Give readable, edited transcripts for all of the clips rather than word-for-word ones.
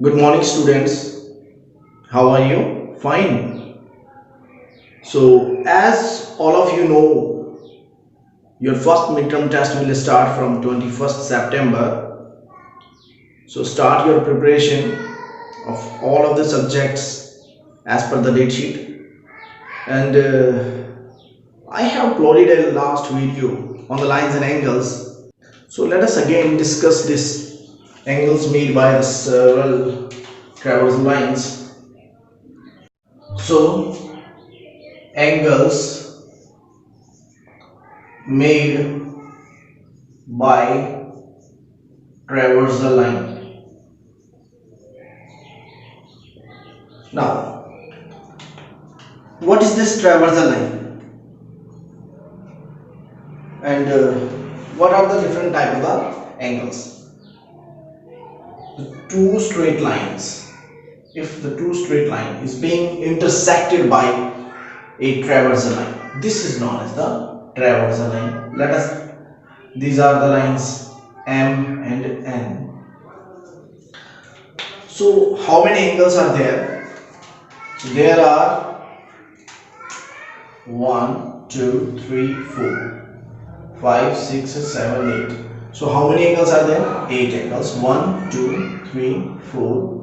Good morning, students. How are you? Fine. So, as all of you know, your first midterm test will start from 21st September. So, start your preparation of all of the subjects as per the date sheet. And I have uploaded a last video on the lines and angles. So, let us again discuss this angles made by the several traversal lines. So, angles made by traversal line. Now, what is this traversal line, and what are the different type of the angles? The two straight lines. If the two straight line is being intersected by a traversal line, this is known as the traversal line. These are the lines M and N. So how many angles are there? So there are 1, 2, 3, 4, 5, 6, 7, 8. So how many angles are there? 8 angles. 1, 2, 3, 4,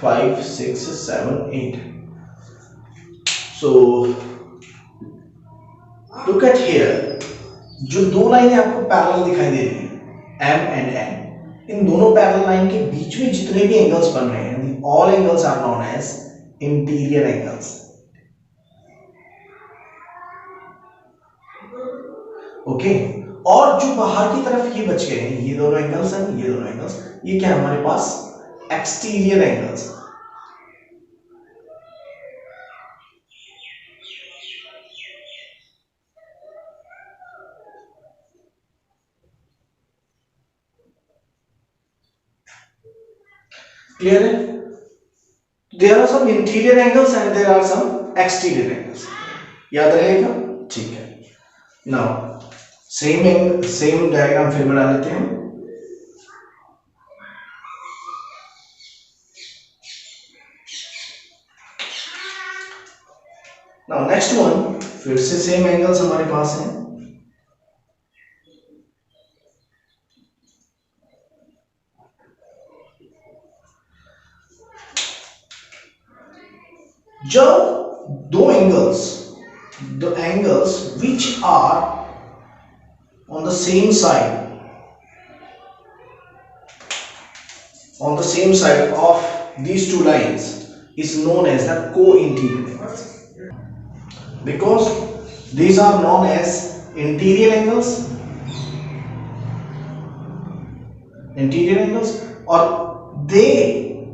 5, 6, 7, 8. So look at here. जो दो लाइनें आपको parallel दिखाई दे रही हैं M and N, इन दोनों parallel line के बीच में जितने भी एंगल्स बन रहे हैं, all angles are known as interior angles. Okay. और जो बाहर की तरफ ये बच गए हैं, ये दोनों एंगल्स हैं, ये दोनों एंगल्स, ये क्या है हमारे पास? Exterior angles. Clear है? There are some interior angles and there are some exterior angles. याद रहेगा? ठीक है. Now सेम डायग्राम फिर बना लेते हैं. Now next one, फिर से सेम एंगल्स हमारे पास हैं. जब दो angles, the angles which are on the same side of these two lines is known as the co-interior angles, because these are known as interior angles or they,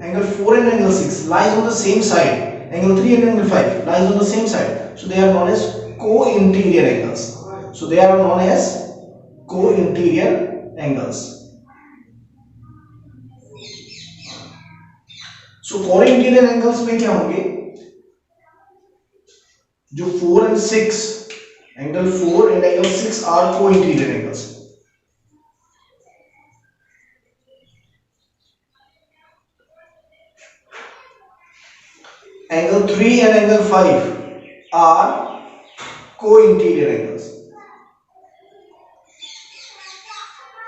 angle 4 and angle 6 lies on the same side, angle 3 and angle 5 lies on the same side, so they are known as co-interior angles. So co-interior angles में क्या होंगे? जो 4 and 6, angle 4 and angle 6 are co-interior angles. Angle 3 and angle 5 are co-interior angles.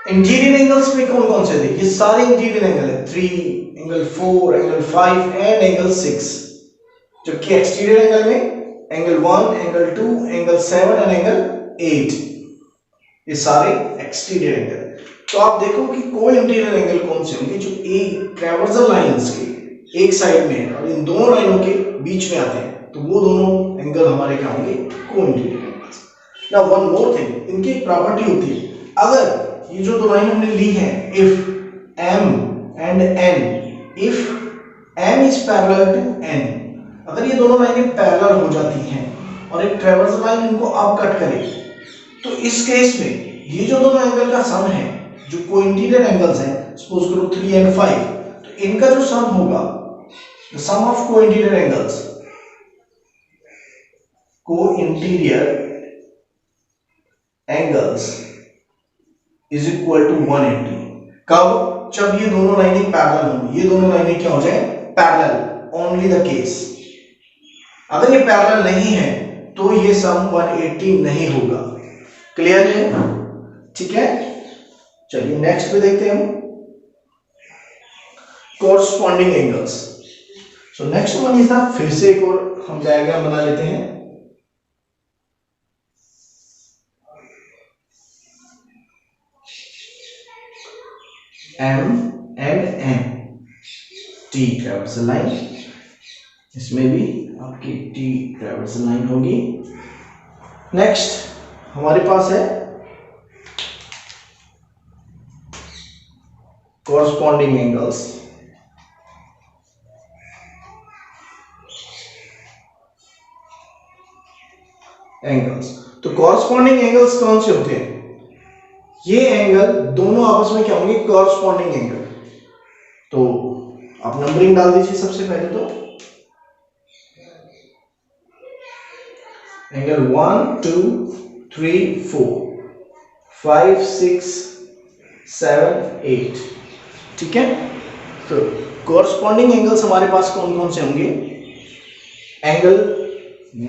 Interior angles में कौन कौन से थे? ये सारे इंटीरियर एंगल है. 3, एंगल 4, एंगल 5 एंड एंगल 6. जबकि एक्सटीरियर एंगल में angle 1, angle 2, angle 7 and angle 8, ये सारे एक्सटीरियर एंगल है. तो आप देखो कि को इंटीरियर एंगल कौन से होंगे? जो एक ट्रैवर्सल लाइंस के एक साइड में है और इन दोनों लाइनों के बीच में आते हैं, तो वो दोनों एंगल हमारे क्या होंगे? को interior angles. Now one more thing, इनकी एक प्रॉपर्टी होती है. अगर ये जो दो लाइन हमने ली है, if M and N, if M is parallel to N, अगर ये दोनों लाइनें पैरेलल हो जाती हैं और एक ट्रैवर्सल लाइन इनको अब कट करे, तो इस केस में ये जो दोनों एंगल का सम है, जो को-इंटीरियर एंगल्स हैं, सपोज करो 3 and 5, तो इनका जो सम होगा, the sum of co-interior angles is equal to 180. कब? जब ये दोनों लाइनें पैरेलल होंगी, ये दोनों लाइनें क्या हो जाए पैरेलल, ओनली द केस। अगर ये पैरेलल नहीं है तो ये सम 180 नहीं होगा। क्लियर है? ठीक है, चलिए नेक्स्ट पे देखते हैं हम corresponding angles. So next one is the, फिर से एक और हम डायग्राम बना लेते हैं। M and N, T traversal line, इसमें भी आपकी T ट्रैवर्सल लाइन होगी। नेक्स्ट हमारे पास है कोरस्पॉन्डिंग एंगल्स। तो कोरस्पॉन्डिंग एंगल्स कौन से होते हैं? ये एंगल दोनों आपस में क्या होंगे? Corresponding angle. तो आप नंबरिंग डाल दीजिए सबसे पहले तो एंगल 1 2 3 4 5 6 7 8। ठीक है, तो कोरस्पॉन्डिंग एंगल्स हमारे पास कौन कौन से होंगे? Angle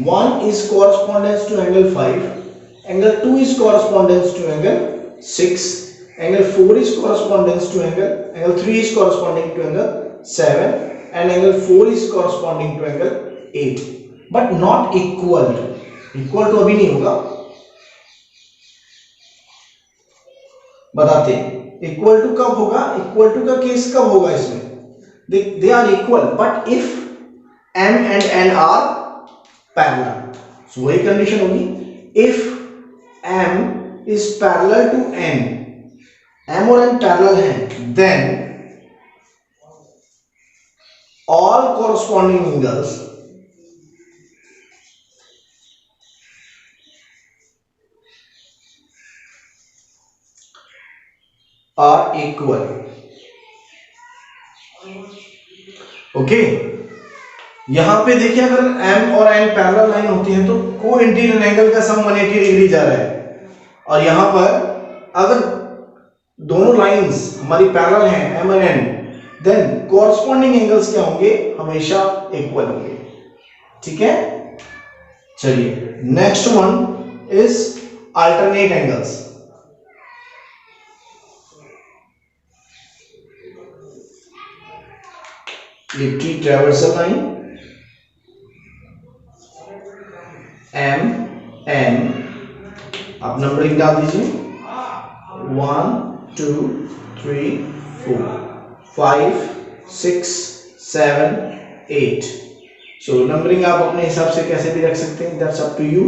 1 is correspondence to angle 5, angle 2 is correspondence to angle 6, angle 4 is correspondence to angle 3 is corresponding to angle 7, and angle 4 is corresponding to angle 8, but not equal to। equal to अभी नहीं होगा, बताते हैं equal to कब होगा। equal to का case कब होगा इसमें? they are equal but if m and n are parallel। so वही कंडीशन होगी, if m is parallel to n, m और n पैरेलल हैं, then all corresponding angles are equal। Okay, यहां पे देखिए अगर m और n पैरेलल लाइन होती है तो को इंटीरियर एंगल का सम 180 डिग्री जा रहा है, और यहां पर अगर दोनों लाइंस हमारी पैरेलल हैं m और n, देन कोरस्पॉन्डिंग एंगल्स क्या होंगे? हमेशा इक्वल होंगे। ठीक है, चलिए next one is alternate angles. ये T traversal line M N, आप नंबरिंग डाल दीजिए 1 2 3 4 5 6 7 8। सो नंबरिंग आप अपने हिसाब से कैसे भी रख सकते हैं, दैट्स अप टू यू।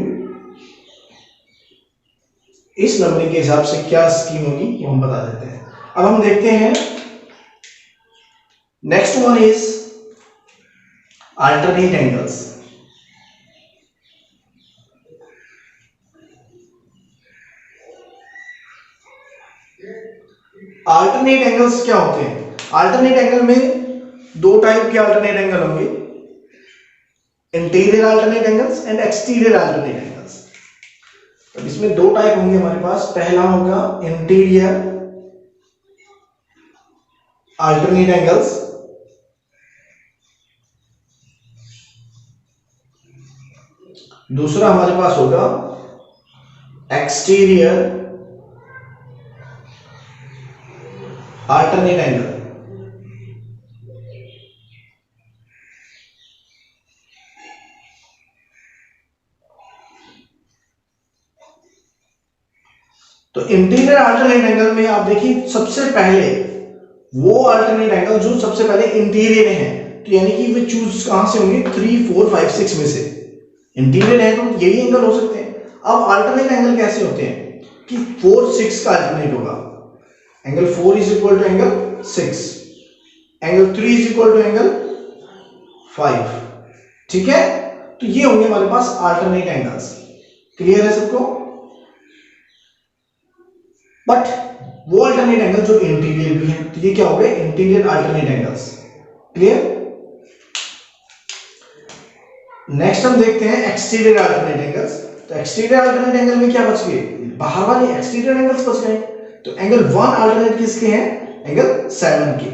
इस नंबरिंग के हिसाब से क्या स्कीम होगी वो हम बता देते हैं। अब हम देखते हैं next one is alternate angles. Alternate angles क्या होते हैं? अल्टरनेट एंगल में दो टाइप के अल्टरनेट एंगल होंगे, interior alternate angles and exterior alternate angles. तो इसमें दो टाइप होंगे हमारे पास। पहला होगा इंटीरियर अल्टरनेट एंगल्स, दूसरा हमारे पास होगा एक्सटीरियर अल्टरनेट एंगल। तो इंटीरियर अल्टरनेट एंगल में आप देखिए सबसे पहले वो अल्टरनेट एंगल जो सबसे पहले इंटीरियर है, तो यानी कि वे चूज कहां से होंगे? 3 4 5 6 में से। इंटीरियर है तो यही एंगल हो सकते हैं। अब अल्टरनेट एंगल कैसे होते हैं कि 4 6 का अल्टरनेट होगा, angle 4 is equal to angle 6, angle 3 is equal to angle 5। ठीक है, तो ये होंगे हमारे पास अल्टरनेट एंगल्स। क्लियर है सबको? बट वो अल्टरनेट एंगल जो इंटीरियर भी है, तो ये क्या हो गए? Interior alternate angles. Clear? Next हम देखते हैं एक्सटीरियर अल्टरनेट एंगल्स। तो एक्सटीरियर अल्टरनेट एंगल में क्या बच गए? बाहर वाले एक्सटीरियर एंगल्स बच गए। तो एंगल 1 अल्टरनेट किसके हैं? एंगल 7 के।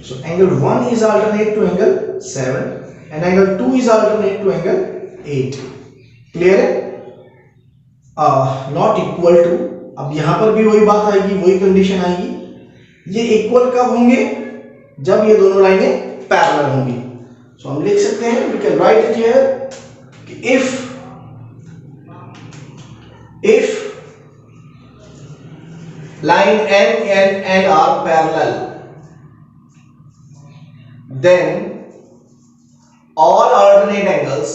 So angle 1 is alternate to angle 7 and angle 2 is alternate to angle 8। Clear है? नॉट इक्वल टू, अब यहां पर भी वही बात आएगी, वही कंडीशन आएगी। ये इक्वल कब होंगे? जब ये दोनों लाइनें पैरेलल होंगी। सो हम लिख सकते हैं, we can write it here कि if line N and N are parallel, then all alternate angles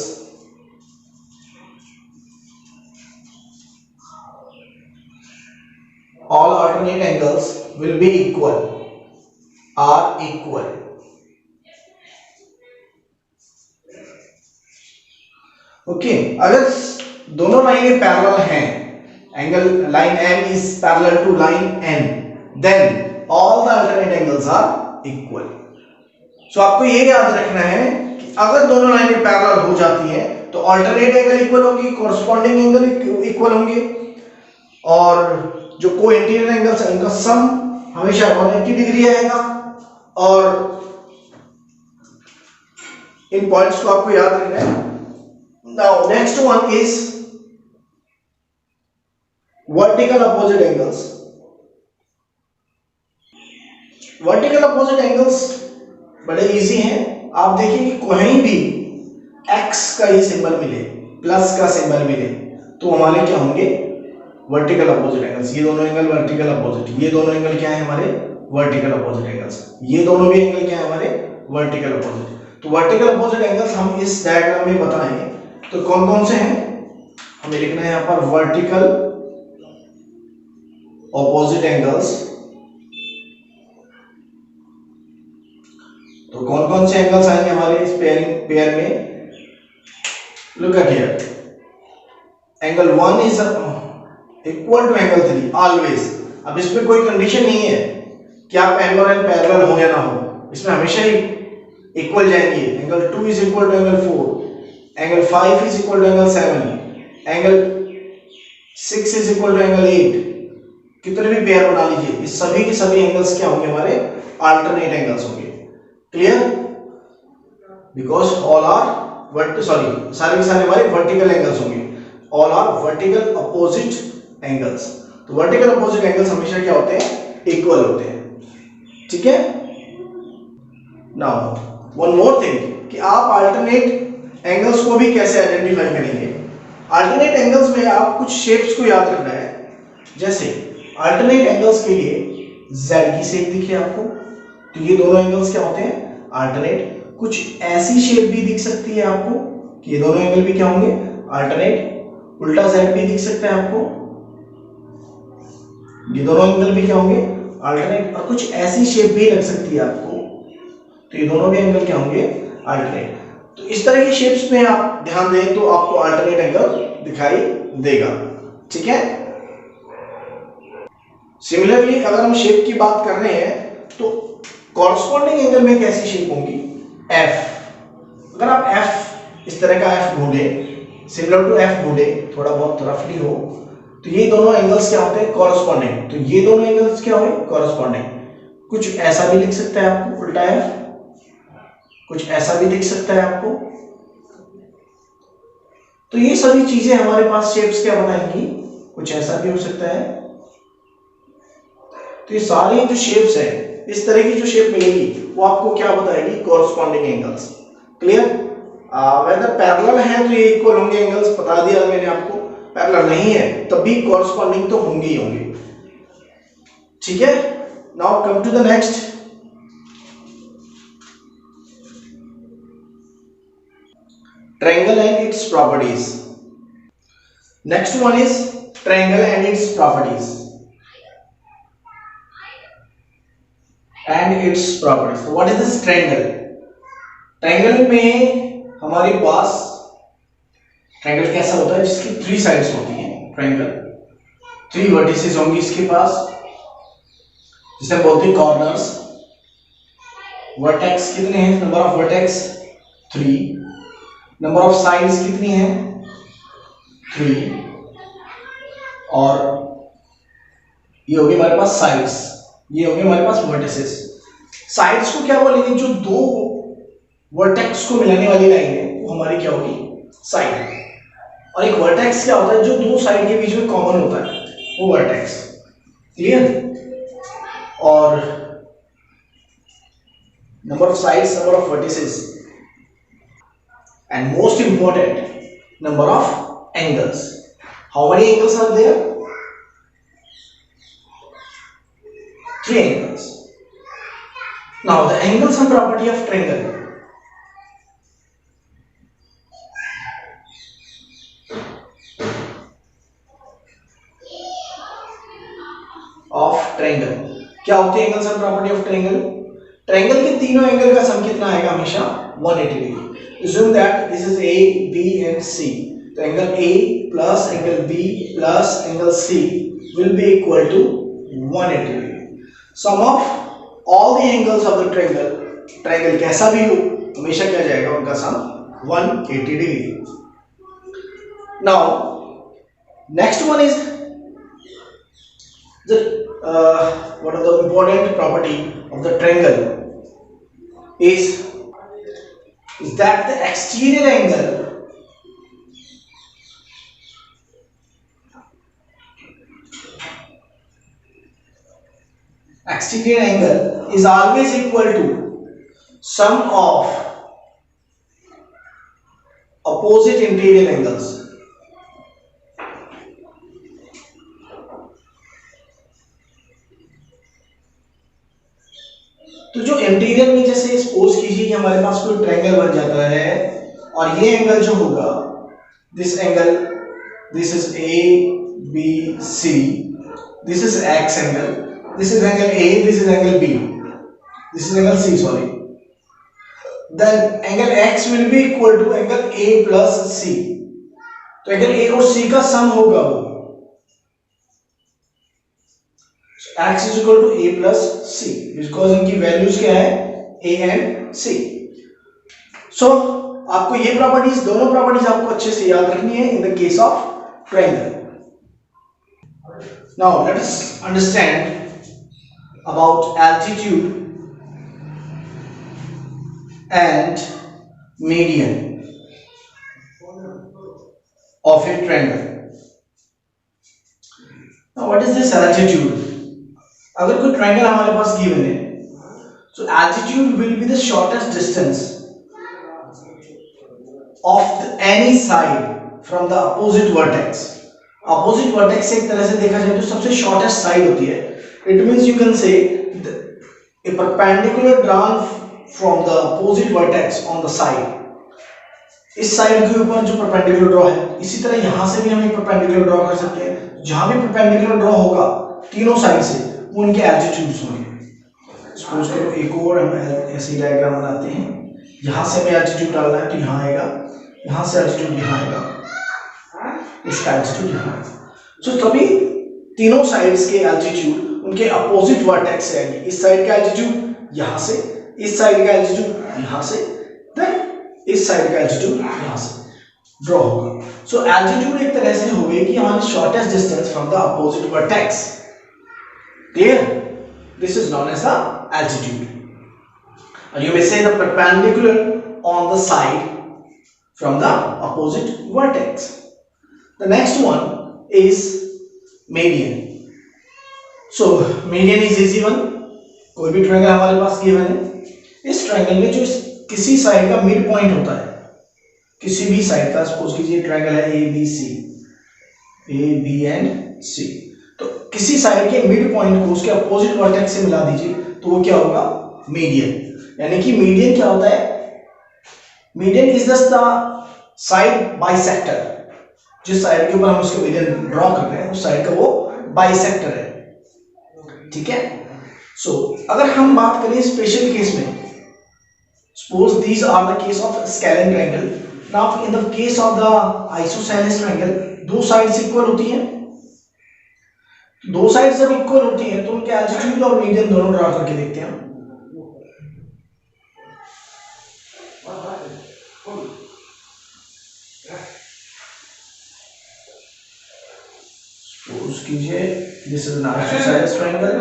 will be equal, are equal. Okay, अगर दोनों लाइनें पैरेलल हैं, angle line M is parallel to line N, then all the alternate angles are equal. So आपको ये याद रखना है कि अगर दोनों लाइनें पैरेलल हो जाती हैं तो अल्टरनेट एंगल इक्वल होंगी, कॉरस्पॉन्डिंग एंगल इक्वल होंगे, और जो को इंटीरियर एंगल्स है उनका सम हमेशा 180 डिग्री आएगा। और इन पॉइंट्स को आपको याद रखना है। Now next one is vertical opposite angles. Vertical opposite angles बड़े इजी हैं। आप देखिए कि कहीं भी x का ये सिंबल मिले, प्लस का सिंबल मिले, तो हमारे क्या होंगे? Vertical opposite angles. ये दोनों एंगल वर्टिकल अपोजिट, ये दोनों एंगल क्या है हमारे? Vertical opposite angles. ये दोनों भी एंगल क्या है हमारे? Vertical opposite. तो वर्टिकल अपोजिट एंगल्स हम इस डायग्राम में बताएंगे। तो कौन कौन से हैं हमें लिखना है यहाँ पर? Vertical opposite angles. तो कौन कौन से एंगल्स आएंगे हमारे इस पेयर में? Look at here, angle 1 is equal to angle 3 always. अब इसमें कोई कंडीशन नहीं है कि आप एंगल और पैरेलल हो या ना हो, इसमें हमेशा ही इक्वल जाएंगे। Angle 2 is equal to angle 4, angle 5 is equal to angle 7, angle 6 is equal to angle 8। कितने भी पेयर बना लीजिए, ये सभी के सभी एंगल्स क्या होंगे हमारे? अल्टरनेट एंगल्स होंगे। क्लियर? बिकॉज ऑल आर सारे के सारे हमारे वर्टिकल एंगल्स होंगे। All are vertical opposite angles. तो वर्टिकल अपोजिट एंगल्स हमेशा क्या होते हैं? इक्वल होते हैं। ठीक है? नाउ वन मोर थिंग कि आप अल्टरनेट एंगल्स को भी कैसे आइडेंटिफाई करेंगे। अल्टरनेट एंगल्स में आप कुछ शेप्स को याद रखना है। जैसे अल्टरनेट एंगल्स के लिए Z की शेप दिखी आपको, तो ये दोनों एंगल्स क्या होते हैं? अल्टरनेट। कुछ ऐसी शेप भी दिख सकती है आपको कि ये दोनों एंगल भी क्या होंगे? अल्टरनेट। उल्टा Z भी दिख सकता है आपको, ये दोनों एंगल भी क्या होंगे? अल्टरनेट। और कुछ ऐसी शेप भी लग सकती है आपको, तो ये दोनों भी एंगल क्या होंगे? अल्टरनेट। तो इस तरह की शेप्स में आप ध्यान दें तो आपको अल्टरनेट एंगल दिखाई देगा। ठीक है? सिमिलरली अगर हम शेप की बात कर रहे हैं तो कॉरस्पॉन्डिंग एंगल में कैसी शेप होंगी? F। अगर आप F इस तरह का F ढूंढे, सिमिलर टू F ढूंढे, थोड़ा बहुत रफली हो, तो ये दोनों एंगल्स क्या होते हैं? कॉरस्पॉन्डिंग। तो ये दोनों एंगल्स क्या होंगे? कॉरस्पॉन्डिंग। कुछ ऐसा भी लिख सकता है आपको उल्टा F, कुछ ऐसा भी दिख सकता है आपको। तो ये सभी चीजें हमारे पास शेप्स क्या बनाएंगी? कुछ ऐसा भी हो सकता है। तो ये सारी जो शेप्स है, इस तरह की जो शेप मिलेगी वो आपको क्या बताएगी? Corresponding angles. Clear? Whether parallel है तो ये इक्वल होंगे एंगल्स, बता दिया मैंने आपको। पैरेलल नहीं है तब भी कॉरस्पॉन्डिंग तो होंगे ही होंगे। ठीक है? Now come to the next. Triangle and its properties. Next one is triangle and its properties. And its properties. So what is this triangle? Triangle में हमारे पास ट्रायंगल कैसा होता है? जिसकी 3 साइड्स होती हैं। ट्रायंगल 3 वर्टिसेस होंगी इसके पास, जिसे बोलते हैं कॉर्नर्स। वर्टेक्स कितने हैं? Number of vertex 3। Number of sides कितनी है? 3। और ये होगी हमारे पास साइड्स। ये हो गए हमारे पास वर्टिसेस। साइड्स को क्या बोलेंगे, जो दो वर्टेक्स को मिलाने वाली लाइन है वो हमारी क्या होगी, साइड। और एक वर्टेक्स क्या होता है, जो दो साइड के बीच में कॉमन होता है, वो वर्टेक्स। क्लियर? और number of sides, number of vertices, and most important, number of angles. How many angles are there? Three angles. Now the angles and property of triangle. क्या होते हैं angles and property of triangle? Triangle के तीनों angle का सम कितना आएगा, हमेशा 180 degree. assume that this is A, B and C. तो angle A plus angle B plus angle C will be equal to 180 degree. sum of all the angles of the triangle, triangle कैसा भी हो हमेशा क्या जाएगा, उनका सम 180 degree. now next one is the what are the important property of the triangle is that the exterior angle is always equal to sum of opposite interior angles। तो जो interior में, जैसे सपोज कीजिए कि हमारे पास कोई ट्रायंगल बन जाता है और ये एंगल जो होगा, this angle, this is A B C, this is X angle, this is angle A, this is angle B, this is angle C, sorry, then angle X will be equal to angle A plus C. तो angle ए और सी का सम होगा वो x is equal to a plus c, because इनकी values क्या है, a and c। सो आपको ये प्रॉपर्टीज, दोनों प्रॉपर्टीज आपको अच्छे से याद रखनी है इन the case of triangle. Now let us understand about altitude and median of A triangle. Now what is this altitude? अगर कोई ट्रायंगल हमारे पास गिवन है, so altitude will be the shortest distance of any side from the opposite vertex। opposite vertex से एक तरह से देखा जाए तो सबसे shortest side होती है। it means you can say a perpendicular drawn from the opposite vertex on the side। इस साइड के ऊपर जो परपेंडिकुलर ड्रॉ है, इसी तरह यहां से भी हम एक परपेंडिकुलर ड्रॉ कर सकते हैं। जहां भी परपेंडिकुलर ड्रॉ होगा तीनों साइड से, वो उनके एल्टीट्यूड्स होंगे। सपोज करो एक और हम ऐसे डायग्राम बनाते हैं, यहां से हमें एल्टीट्यूड डालना है तो यहां आएगा, यहां से एल्टीट्यूड यहां आएगा, इसका एल्टीट्यूड यहां आएगा। सो तभी तीनों साइड्स के एल्टीट्यूड उनके अपोजिट वर्टेक्स से आएंगे। इस साइड का एल्टीट्यूड यहां से, इस साइड का एल्टीट्यूड यहां से, देन इस साइड का एल्टीट्यूड यहां से ड्रॉ होगा। सो एल्टीट्यूड एक तरह से होगी कि हमारी shortest distance from the opposite vertex. Clear? This is known as the altitude. Or you may say the perpendicular on the side from the opposite vertex. The next one is median. So median is easy one. कोई भी triangle हमारे पास given है, इस triangle में जो किसी side का mid point होता है, किसी भी साइड का, सपोज कीजिए ट्रायंगल है A B C, A B and C, तो किसी साइड के मिड पॉइंट को उसके अपोजिट वर्टेक्स से मिला दीजिए तो वो क्या होगा, मीडियन। यानी कि मीडियन क्या होता है, median is just the side bisector. जिस साइड के ऊपर हम उसके मीडियन ड्रॉ कर रहे हैं उस साइड का वो बाइसेक्टर है। ठीक है? सो अगर हम बात करें स्पेशल केस में, suppose these are the case of scalene triangle. Now in the case of the isosceles triangle, दो साइड्स इक्वल होती हैं। दो साइड जब इक्वल होती हैं तो उनके एल्टीट्यूड और मीडियन दोनों ड्रॉ करके देखते हैं। सपोज कीजिए this is an isosceles triangle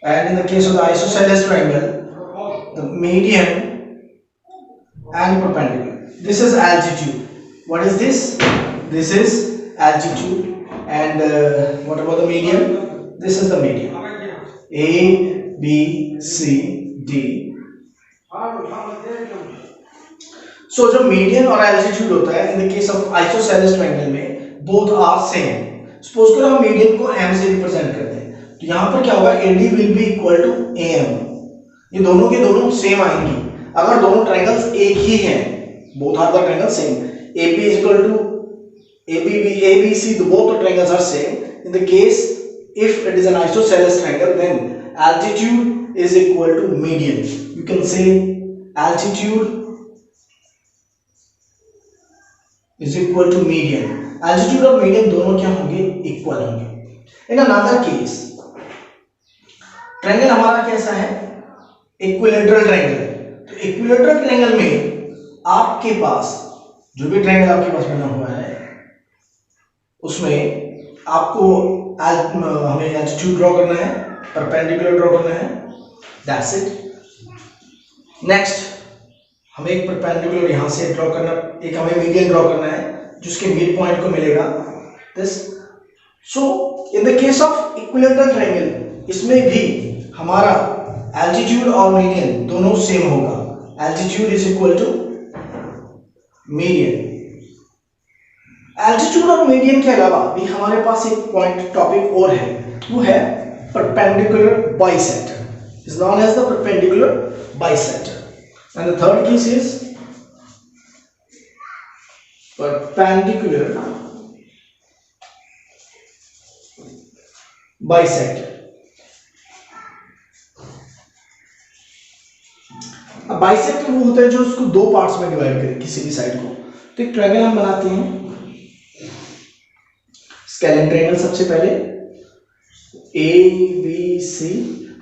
and in the case of the isosceles triangle, the median and perpendicular. This is altitude. What is this? This is altitude. And what about the median? This is the median. A, B, C, D. So जो median और altitude होता है इन the case of isosceles triangle में both are same. Suppose करो हम median को m से represent करते हैं, तो यहाँ पर क्या होगा, AD will be equal to AM. ये दोनों के दोनों सेम आएंगी अगर दोनों ट्रायंगल्स एक ही हैं. Both are the triangles same. AP is equal to ABC, both the triangles are same. In the case if it is an isosceles triangle, then altitude is equal to median. You can say altitude is equal to median. Altitude और median दोनों क्या होंगे, equal होंगे. In another case, triangle हमारा कैसा है, equilateral triangle. तो equilateral triangle में आपके पास जो भी ट्रायंगल आपके पास बना हुआ है उसमें आपको हमें एल्टीट्यूड ड्रॉ करना है, परपेंडिकुलर ड्रॉ करना है. That's it. नेक्स्ट हमें एक परपेंडिकुलर यहां से ड्रॉ करना, एक हमें मीडियन ड्रॉ करना है जिसके मिड पॉइंट को मिलेगा this. So in the case of equilateral triangle इसमें भी हमारा एल्टीट्यूड और मीडियन दोनों सेम होगा. Altitude is equal to median. Altitude और मीडियन के अलावा भी हमारे पास एक पॉइंट टॉपिक और है, वो है perpendicular bisector. Is known as the perpendicular bisector. And the third case is perpendicular bisector. अब बाइसेक्टर वो होता है जो उसको दो पार्ट्स में डिवाइड करे किसी भी साइड को. तो एक ट्रायंगल हम बनाते हैं, स्केलेन ट्रायंगल. सबसे पहले ABC.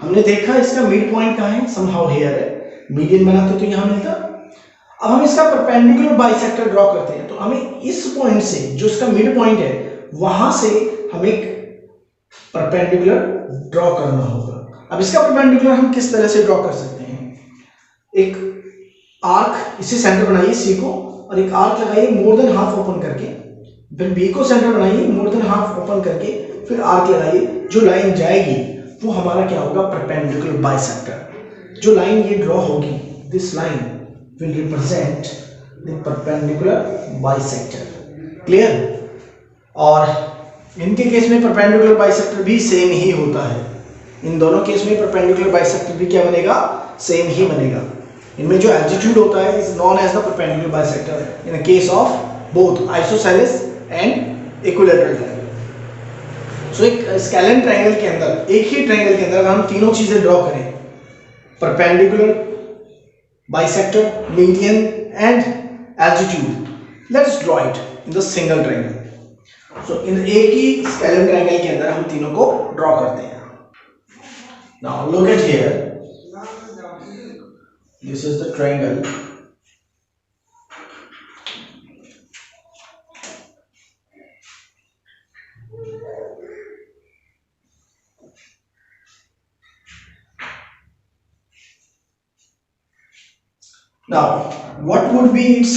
हमने देखा इसका मिड पॉइंट कहाँ है, समहाउ हियर है. मीडियन बनाते तो यहां मिलता. अब हम इसका परपेंडिकुलर बाइसेक्टर ड्रॉ करते हैं, तो हमें इस पॉइंट से जो इसका मिड पॉइंट है वहां से हमें एक परपेंडिकुलर ड्रॉ करना होगा. अब इसका परपेंडिकुलर हम किस तरह से ड्रॉ कर सकते हैं, एक आर्क इसे सेंटर बनाइए C को, और एक आर्क लगाइए मोर देन हाफ ओपन करके. फिर B को सेंटर बनाइए मोर देन हाफ ओपन करके, फिर आर्क लगाइए. जो लाइन जाएगी वो हमारा क्या होगा, परपेंडिकुलर बाइसेक्टर. जो लाइन ये ड्रॉ होगी, this line will represent the perpendicular bisector. Clear? और इनके केस में परपेंडिकुलर बाइसेक्टर भी सेम ही होता है. इन दोनों केस में परपेंडिकुलर बाइसेक्टर भी क्या बनेगा, सेम ही बनेगा. इनमें जो एल्टीट्यूड होता है is known as the perpendicular bisector in the case of both isosceles and equilateral triangle. So एक स्केलेन ट्रायंगल के अंदर, एक ही ट्रायंगल के अंदर हम तीनों चीजें ड्रॉ करें, perpendicular, bisector, median and altitude. Let's draw it in the single triangle. So in एक ही स्केलेन ट्रायंगल के अंदर हम तीनों को ड्रॉ करते हैं. Now look at here. This is the triangle. Now, what would be its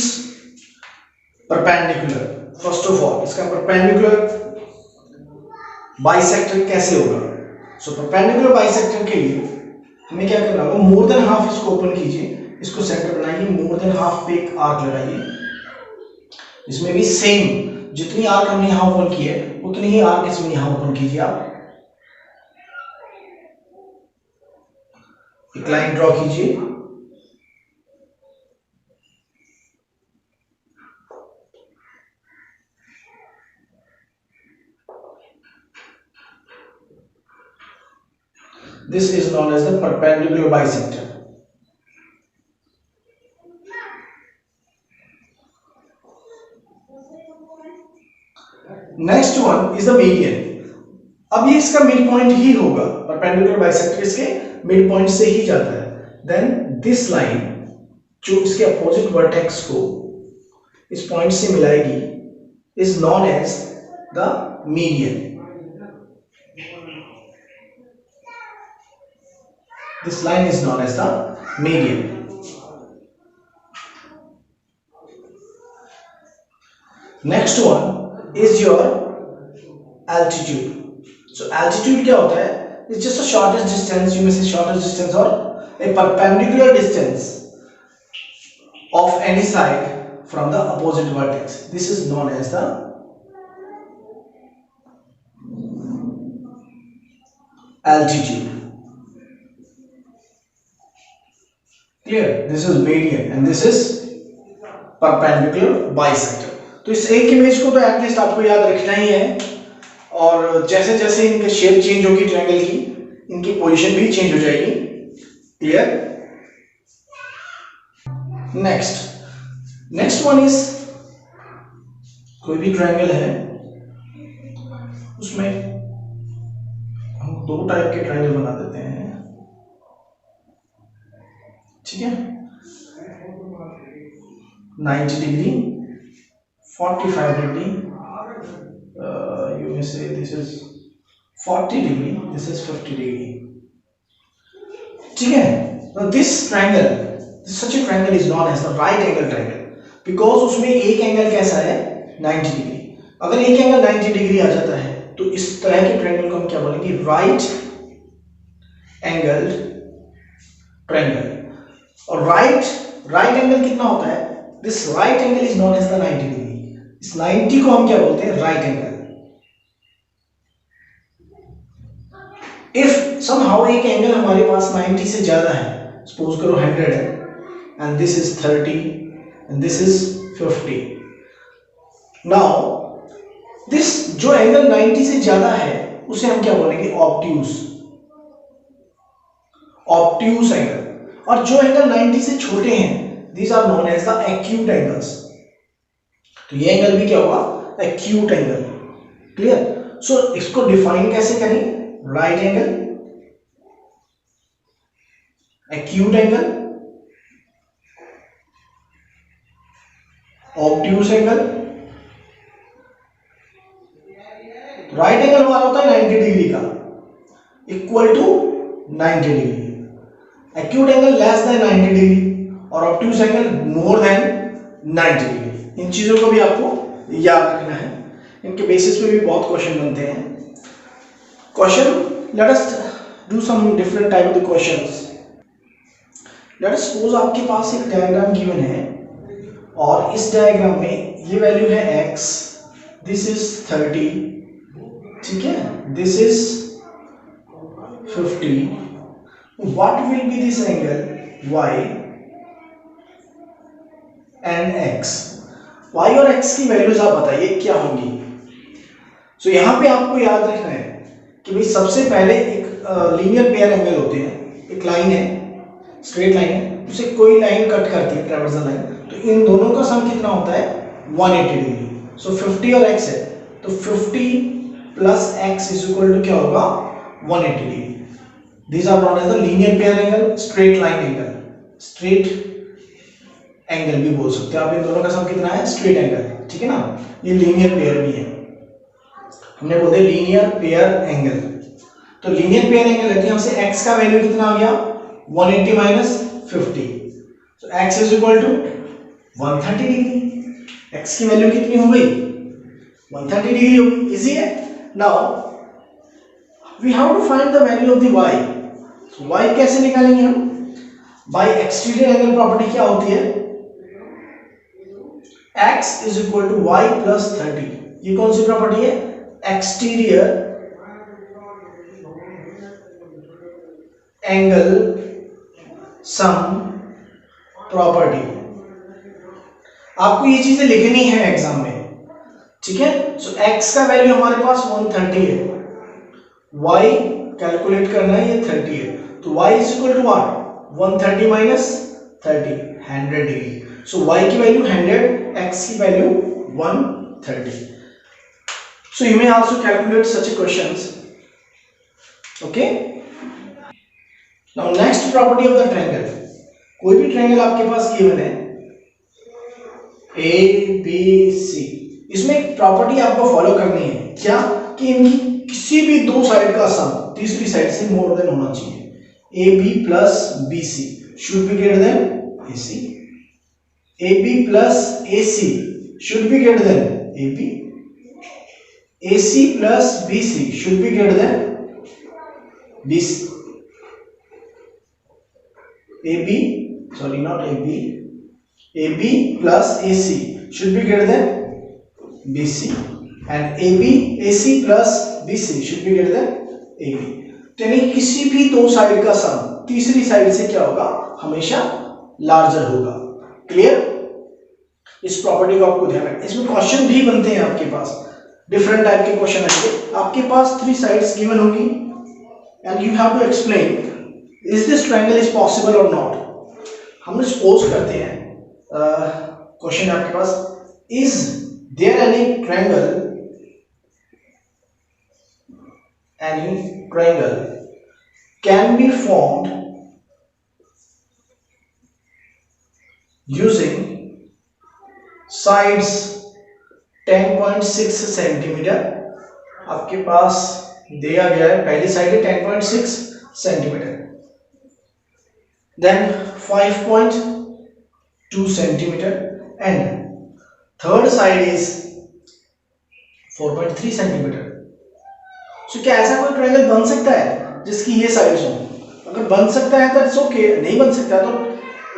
perpendicular? First of all, इसका perpendicular bisector कैसे होगा? So perpendicular bisector के लिए हमें क्या करना होगा, मोर देन हाफ इसको ओपन कीजिए, इसको सेंटर बनाइए, मोर देन हाफ पे एक आर्क लगाइए. इसमें भी सेम जितनी आर्क हमने यहाँ ओपन की है उतनी ही आर्क इसमें यहाँ ओपन कीजिए. आप एक लाइन ड्रॉ कीजिए. This is known as the perpendicular bisector. Next one is the median. अब ये इसका मिड पॉइंट ही होगा, परपेंडिकुलर बाइसेक्टर इसके मिड पॉइंट से ही जाता है. देन दिस लाइन जो इसके अपोजिट वर्टेक्स को इस पॉइंट से मिलाएगी is known as the median. This line is known as the median. Next one is your altitude. So altitude क्या होता है? It's just a shortest distance, you may say shortest distance or a perpendicular distance of any side from the opposite vertex. This is known as the altitude. Clear? This is median and this is perpendicular bisector. तो इस एक image को तो at least आपको याद रखना ही है, और जैसे जैसे इनके शेप चेंज होगी ट्रायंगल की, इनकी पोजीशन भी चेंज हो जाएगी. क्लियर? नेक्स्ट वन इज, कोई भी ट्रायंगल है उसमें हम दो टाइप के ट्रायंगल बना देते हैं. ठीक है, 90 degree, 45 degree, you may say this is 40 degree, this is 50 degree. ठीक है, now this such a triangle is known as the right angle triangle because उसमें एक एंगल कैसा है 90 डिग्री. अगर एक एंगल 90 डिग्री आ जाता है तो इस तरह के ट्रायंगल को हम क्या बोलेंगे? Right angle triangle. और राइट एंगल कितना होता है? This right angle is known as the 90 degree. इस 90 को हम क्या बोलते हैं? Right angle. इफ समहाउ एक एंगल हमारे पास 90 से ज्यादा है, सपोज करो 100 है, and this is 30 and this is 50. Now this जो एंगल 90 से ज्यादा है उसे हम क्या बोलेंगे? Obtuse angle. और जो एंगल 90 से छोटे हैं, these are known as the acute angles. तो ये एंगल भी क्या होगा? Acute angle. क्लियर? सो इसको डिफाइन कैसे करें? Right angle, acute angle, obtuse angle. Right angle हमारा होता है 90 डिग्री का, equal to 90 degree. Acute angle less than 90 degree और obtuse angle more than 90 degree. इन चीजों को भी आपको याद रखना है, इनके बेसिस पे भी बहुत क्वेश्चन बनते हैं. Question, let us do some different type of the questions. Let us suppose आपके पास एक डायग्राम गिवन है और इस डायग्राम में ये वैल्यू है x, दिस इज 30, ठीक है, this is 50. What will be this angle y and x? y और x की वैल्यूज आप बताइए क्या होंगी. सो यहां पे आपको याद रखना है कि भाई सबसे पहले एक लीनियर पेयर एंगल होते हैं. एक लाइन है, स्ट्रेट लाइन है, उसे कोई लाइन कट करती है, ट्रावर्सल लाइन, तो इन दोनों का सम कितना होता है? 180 डिग्री. सो 50 और x है, तो 50 plus x is equal to क्या होगा? 180 degree. These are known as the linear pair angle, straight line angle, straight angle भी बोल सकते हैं आप. इन दोनों का सम कितना है? Straight angle. ठीक है ना, ये लीनियर पेयर भी है, हमने बोलते हैं लीनियर पेयर एंगल. तो लीनियर पेयर एंगल लेते हैं, हमसे x का वैल्यू कितना आ गया? 180 minus 50. So x is equal to 130 degree. x की वैल्यू कितनी हो गई? 130 डिग्री हो गई. इजी है. Now we have to find the value of the y. So y कैसे निकालेंगे हम? बाय एक्सटीरियर एंगल प्रॉपर्टी क्या होती है? x is equal to y plus 30. ये कौन सी प्रॉपर्टी है? Exterior angle sum property. आपको ये चीजें लिखनी है एग्जाम में, ठीक है. सो x का वैल्यू हमारे पास 130 है, y कैलकुलेट करना है, ये 30 है, तो y is equal to what? 130 minus 30, 100 degree. So y की वैल्यू 100, x की value 130. So you may also calculate such a questions. Okay. Now next property of the triangle. कोई भी ट्रायंगल आपके पास गिवन है A, B, C. इसमें एक property आपको follow करनी है. क्या? कि इनकी किसी भी दो साइड का सम तीसरी साइड से मोर देन होना चाहिए. AB plus BC should be greater than AC. AB plus AC should be greater than AB. AC plus BC should be greater than BC. AB, sorry, not AB. AB plus AC should be greater than BC, and AB AC plus BC should be greater than AB. यानी किसी भी दो side का सम तीसरी side से क्या होगा, हमेशा लार्जर होगा. क्लियर? इस प्रॉपर्टी को आपको ध्यान रखना. इसमें क्वेश्चन भी बनते हैं आपके पास, डिफरेंट टाइप के क्वेश्चन आएंगे. आपके पास थ्री साइड्स गिवन होगी and you have to explain is this triangle is possible और नॉट. हम सपोज करते हैं क्वेश्चन आपके पास, is there any triangle can be formed using sides 10.6 centimetre. आपके पास दिया गया है पहली साइड है 10.6 centimetre, then 5.2 centimetre and third side is 4.3 centimetre. तो क्या ऐसा कोई ट्रायंगल बन सकता है जिसकी ये साइड्स हो? अगर बन सकता है तो इट्स ओके, नहीं बन सकता तो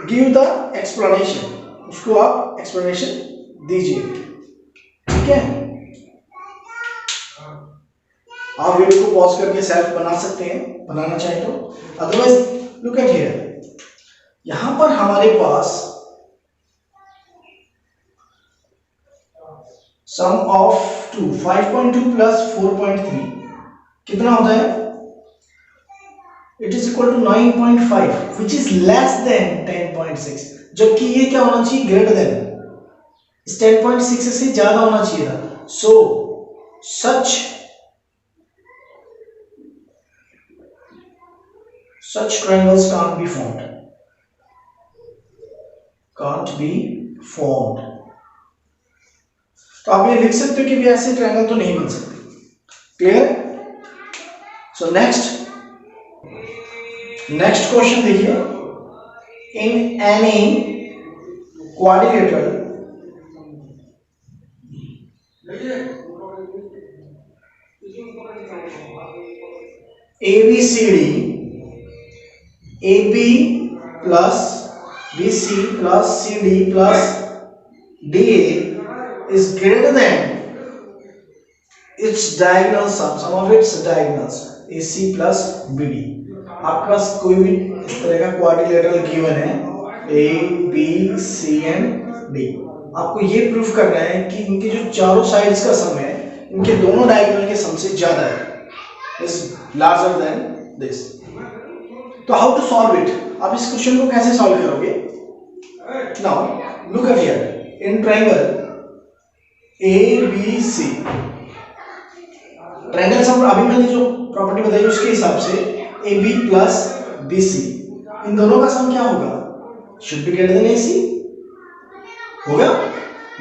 गिव द एक्सप्लेनेशन, उसको आप एक्सप्लेनेशन दीजिए. ठीक है, आप वीडियो को पॉज करके सेल्फ बना सकते हैं, बनाना चाहे तो. अदरवाइज लुक एट हियर, यहां पर हमारे पास सम ऑफ 2 5.2 प्लस 4.3 कितना होता है? It is equal to 9.5 which is less than 10.6, जबकि ये क्या होना चाहिए? Greater than. इस 10.6 से ज्यादा होना चाहिए था. सो such triangles can't be formed. तो आप ये लिख सकते हो कि भी ऐसे ट्रायंगल तो नहीं बन सकते. क्लियर? सो नेक्स्ट क्वेश्चन देखिए, in any quadrilateral ABCD, AB plus BC plus CD plus DA is greater than its diagonal sum of its diagonals AC plus BD. आपके पास कोई भी इस तरह का क्वाड्रिलेटरल गिवन है A, B, C and D. आपको ये प्रूफ करना है कि इनके जो चारों साइड्स का सम है इनके दोनों डायगोनल के सम से ज्यादा है, इज लार्जर देन दिस. तो हाउ टू सॉल्व इट? आप इस क्वेश्चन को कैसे सॉल्व करोगे? Now look at here, in triangle ABC, triangle sum अभी मैंने जो प्रॉपर्टी बताई उसके हिसाब से AB प्लस BC, इन दोनों का सम क्या होगा? Should be greater than AC होगा.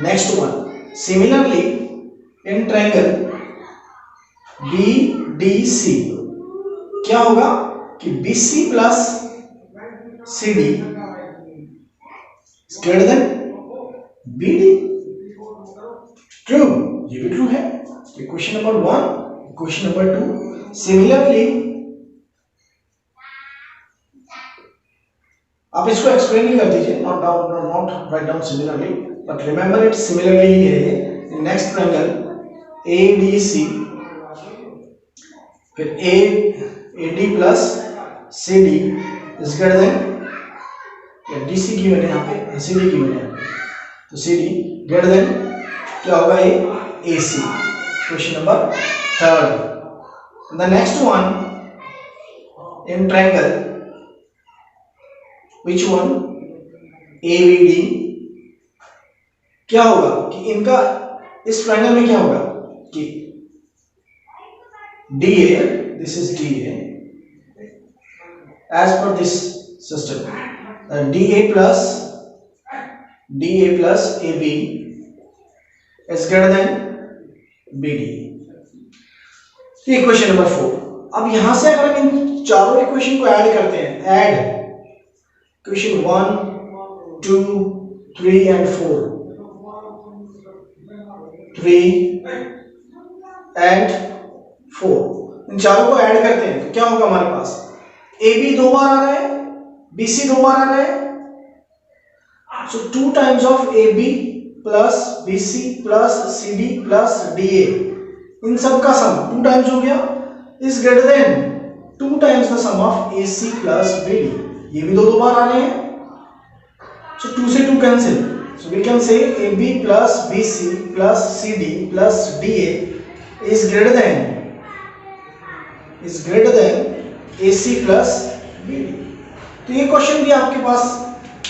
Next one, similarly in triangle BDC क्या होगा कि BC plus CD is greater than BD. True, ये भी ट्रू है. Question number 1, question number 2. Similarly आप इसको एक्सप्लेन ही कर दीजिए, not write down similarly, but remember it similarly ही है. नेक्स्ट ट्रायंगल ADC, फिर AD plus CD is greater than DC given है यहाँ पे, CD गिवन है, तो CD ग्रेटर देन क्या होगा? ये AC. Question number 3. The next one in triangle which one ABD, क्या होगा कि इनका इस ट्रायंगल में क्या होगा कि DA, this is DA as per this system, DA plus AB is greater than BD. ये क्वेश्चन नंबर 4. अब यहां से अगर हम इन चारों इक्वेशन को ऐड करते हैं, ऐड इक्वेशन 1, 2, 3 एंड 4, 3 एंड 4, इन चारों को ऐड करते हैं तो क्या होगा हमारे पास, ए बी 2 बार आ रहा है, बी सी 2 बार आ रहा है, so 2 times of A B plus B C plus C D plus D A, इन सब का सम 2 टाइम्स हो गया, is greater than 2 times the sum of A C plus B D, ये भी 2 बार आ रहे हैं, सो 2 से 2 cancel, so we can say A B plus B C plus C D plus D A is greater than A C plus B D. तो ये question भी आपके पास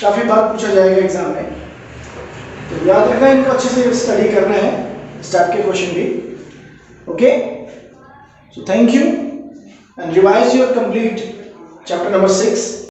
काफी बार पूछा जाएगा एग्जाम में, तो याद रखना, इनको अच्छे से स्टडी करना है, इस टाइप के क्वेश्चन भी। Okay, so thank you and revise your complete chapter number 6।